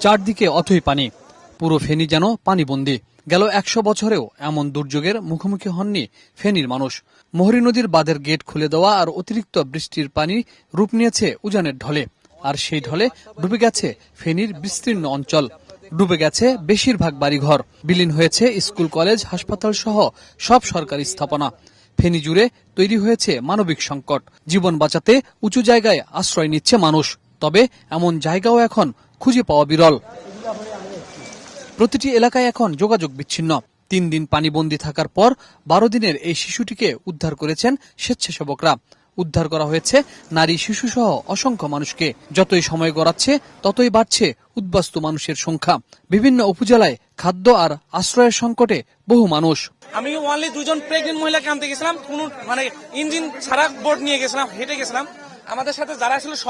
চারদিকে অথই পানি, পুরো ফেনী যেন পানিবন্দী। গেল ১০০ বছরেও এমন দুর্যোগের মুখোমুখি হননি ফেনীর মানুষ। মোহরী নদীর বাঁধের গেট খুলে দেওয়া আর অতিরিক্ত বৃষ্টির পানি রূপ নিয়েছে উজানের ঢলে, আর সেই ঢলে ডুবে গেছে ফেনীর বিস্তীর্ণ অঞ্চল। ডুবে গেছে বেশিরভাগ বাড়িঘর, বিলীন হয়েছে স্কুল, কলেজ, হাসপাতাল সহ সব সরকারি স্থাপনা। ফেনী জুড়ে তৈরি হয়েছে মানবিক সংকট। জীবন বাঁচাতে উঁচু জায়গায় আশ্রয় নিচ্ছে মানুষ, তবে এমন জায়গাও এখন খুঁজে পাওয়া বিরল। প্রতিটি এলাকায় এখন যোগাযোগ বিচ্ছিন্ন। ৩ দিন পানিবন্দী থাকার পর ১২ দিনের এই শিশুটিকে উদ্ধার করেছেন স্বেচ্ছাসেবকরা। উদ্ধার করা হয়েছে নারী, শিশু সহ অসংখ্য মানুষকে। যতই সময় গড়াচ্ছে ততই বাড়ছে উদ্বাস্তু মানুষের সংখ্যা। বিভিন্ন উপজেলায় খাদ্য আর আশ্রয়ের সংকটে বহু মানুষ। আমি ওনলি 2 জন প্রেগনেন্ট মহিলাকে আনতে গেছিলাম, কোন ইঞ্জিন ছাড়া বোট নিয়ে গেছিলাম, হেঁটে গেছিলাম। আমাদের সাথে যারা ছিল